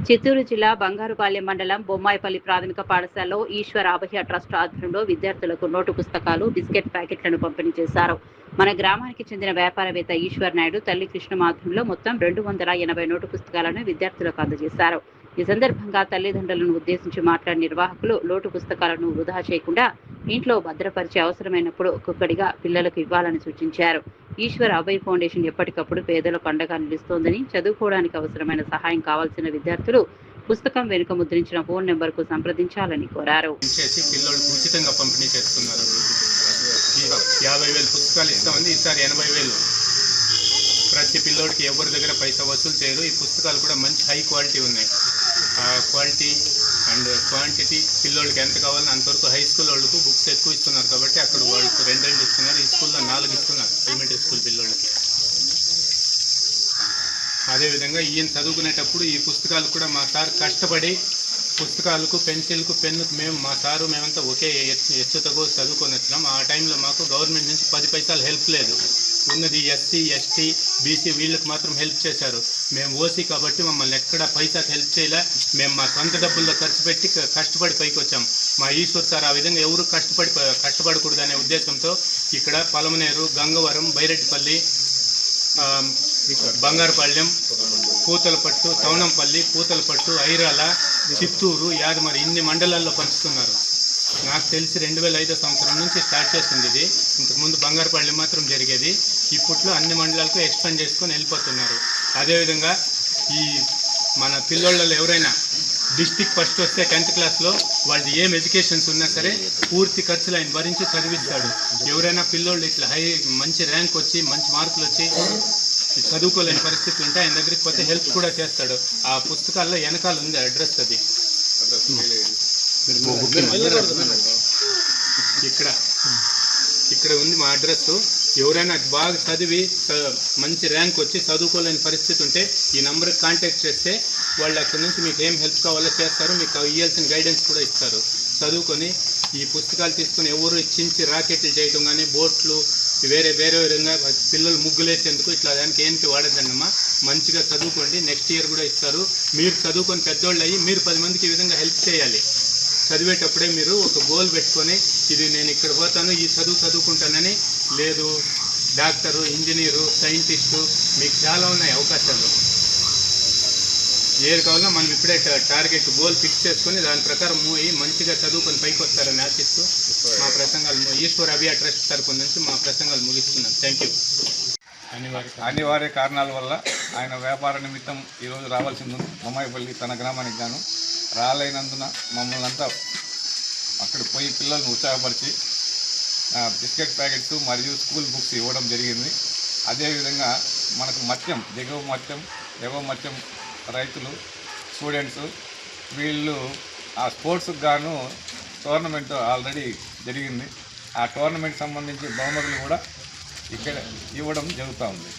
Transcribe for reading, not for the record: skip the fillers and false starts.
చిత్తూరు జిల్లా బంగారుపాలెం మండలం బొమ్మాయిపల్లి ప్రాథమిక పాఠశాలలో ఈశ్వర్ అభయ ట్రస్ట్ ఆధ్వర్యంలో విద్యార్థులకు నోటు పుస్తకాలు, బిస్కెట్ ప్యాకెట్లను పంపిణీ చేశారు. మన గ్రామానికి చెందిన వ్యాపారవేత్త ఈశ్వర్ నాయుడు తల్లి కృష్ణ ఆధ్వర్యంలో మొత్తం 280 నోటు పుస్తకాలను విద్యార్థులకు అందజేశారు. ఈ సందర్భంగా తల్లిదండ్రులను ఉద్దేశించి మాట్లాడిన నిర్వాహకులు నోటు పుస్తకాలను వృధా చేయకుండా ఇంట్లో భద్రపరిచి అవసరమైనప్పుడు ఒక్కొక్కడిగా పిల్లలకు ఇవ్వాలని సూచించారు. ఈశ్వర్ అభయ్ ఫౌండేషన్ ఎప్పటికప్పుడు పేదలకు అండగా నిలుస్తోందని, చదువుకోవడానికి అవసరమైన సహాయం కావాల్సిన విద్యార్థులు పుస్తకం వెనుక ముద్రించిన ఫోన్ నెంబర్కు సంప్రదించాలని కోరారు. పిల్లలకు ఉచితంగా పంపిణీ చేస్తున్నారు. 50,000 పుస్తకాలు ఇస్తామని ఈసారి 80,000. ప్రతి పిల్లోడికి ఎవరి దగ్గర పైసా వసూలు చేయరు. ఈ పుస్తకాలు కూడా మంచి హై క్వాలిటీ ఉన్నాయి. క్వాలిటీ అండ్ క్వాంటిటీ పిల్లోళ్ళకి ఎంత కావాలని అంతవరకు హై స్కూల్ వాళ్ళకు బుక్స్ ఎక్కువ ఇస్తున్నారు కాబట్టి అక్కడ వాళ్ళకు 2 ఇస్తున్నారు. ఈ స్కూల్లో 4 ఇస్తున్నారు ఎలిమెంటరీ స్కూల్ పిల్లోళ్ళకి. అదేవిధంగా ఈయన చదువుకునేటప్పుడు ఈ పుస్తకాలు కూడా మా సార్ కష్టపడి పుస్తకాలకు, పెన్సిల్కు, పెన్నుకు మేమంతా ఒకే ఎచ్చుతకు చదువుకొని వచ్చినాం. ఆ టైంలో మాకు గవర్నమెంట్ నుంచి 10 పైసలు హెల్ప్ లేదు. ఉన్నది ఎస్సీ, ఎస్టీ, బీసీ వీళ్ళకి మాత్రం హెల్ప్ చేశారు. మేము ఓసీ కాబట్టి మమ్మల్ని ఎక్కడ పైసాకి హెల్ప్ చేయలే. మేము మా సొంత డబ్బుల్లో ఖర్చు పెట్టి కష్టపడి పైకి వచ్చాం. మా ఈశ్వర్ సార్ ఆ విధంగా ఎవరు కష్టపడకూడదు అనే ఉద్దేశంతో ఇక్కడ పలమనేరు, గంగవరం, బైరెడ్డిపల్లి, బంగారుపాళ్యం, పూతలపట్టు, తౌనంపల్లి, పూతలపట్టు, ఐరాల, చిత్తూరు, యాదమరి ఇన్ని మండలాల్లో పంచుతున్నారు. నాకు తెలిసి 2005 సంవత్సరం నుంచి స్టార్ట్ చేస్తుంది ఇది. ఇంతకుముందు బంగారుపాళ్యం మాత్రం జరిగేది. ఇప్పట్లో అన్ని మండలాలకు ఎక్స్పాండ్ చేసుకొని వెళ్ళిపోతున్నారు. అదేవిధంగా ఈ మన పిల్లోళ్ళలో ఎవరైనా డిస్టిక్ ఫస్ట్ వస్తే 10th క్లాస్లో వాళ్ళది ఏం ఎడ్యుకేషన్స్ ఉన్నా సరే పూర్తి ఖర్చులు ఆయన భరించి చదివిస్తాడు. ఎవరైనా పిల్లోళ్ళు ఇట్లా మంచి ర్యాంక్ వచ్చి మంచి మార్కులు వచ్చి చదువుకోలేని పరిస్థితులు ఉంటే ఆయన దగ్గరికి పోతే హెల్ప్ కూడా చేస్తాడు. ఆ పుస్తకాల్లో వెనకాల ఉంది అడ్రస్. అది ఇక్కడ ఉంది మా అడ్రస్. ఎవరైనా బాగా చదివి మంచి ర్యాంక్ వచ్చి చదువుకోలేని పరిస్థితి ఉంటే ఈ నెంబర్కి కాంటాక్ట్ చేస్తే వాళ్ళు అక్కడి నుంచి మీకు ఏం హెల్ప్ కావాలో చేస్తారు. మీకు ఇవ్వాల్సిన గైడెన్స్ కూడా ఇస్తారు. చదువుకొని ఈ పుస్తకాలు తీసుకొని ఎవరు చించి రాకెట్లు చేయటం కానీ, బోట్లు వేరే విధంగా పిల్లలు ముగ్గులేసేందుకు ఇట్లా దానికి ఏంటి వాడద్దన్నమ్మా. మంచిగా చదువుకోండి. నెక్స్ట్ ఇయర్ కూడా ఇస్తారు. మీరు చదువుకొని పెద్దోళ్ళు అయ్యి మీరు 10 మందికి ఈ విధంగా హెల్ప్ చేయాలి. చదివేటప్పుడే మీరు ఒక గోల్ పెట్టుకొని ఇది నేను ఇక్కడ పోతాను, ఈ చదువుకుంటానని లేదు. డాక్టరు, ఇంజనీరు, సైంటిస్టు మీకు చాలా ఉన్నాయి అవకాశాలు. ఏది కావాలో మనం ఇప్పుడే టార్గెట్ గోల్ ఫిక్స్ చేసుకొని దాని ప్రకారం మంచిగా చదువుకొని పైకి వస్తారని ఆశిస్తూ మా ప్రసంగాలు ఈశ్వర్ అభయ ట్రస్ట్ తరపు నుంచి మా ప్రసంగాలు ముగిస్తున్నాను. Thank you. అనివార్య కారణాల వల్ల ఆయన వ్యాపార నిమిత్తం ఈరోజు రావాల్సింది బొమ్మాయిపల్లి తన గ్రామానికి గాను రాలేనందున మమ్మల్ని అంతా అక్కడ పోయి పిల్లల్ని ఉత్సాహపరిచి బిస్కెట్ ప్యాకెట్స్ మరియు స్కూల్ బుక్స్ ఇవ్వడం జరిగింది. అదేవిధంగా మనకు మత్స్యం, ఎగువ మత్స్యం రైతులు, స్టూడెంట్స్ వీళ్ళు ఆ స్పోర్ట్స్కి గాను టోర్నమెంట్ ఆల్రెడీ జరిగింది. ఆ టోర్నమెంట్ సంబంధించి బహుమతులు కూడా ఇక్కడ ఇవ్వడం జరుగుతూ ఉంది.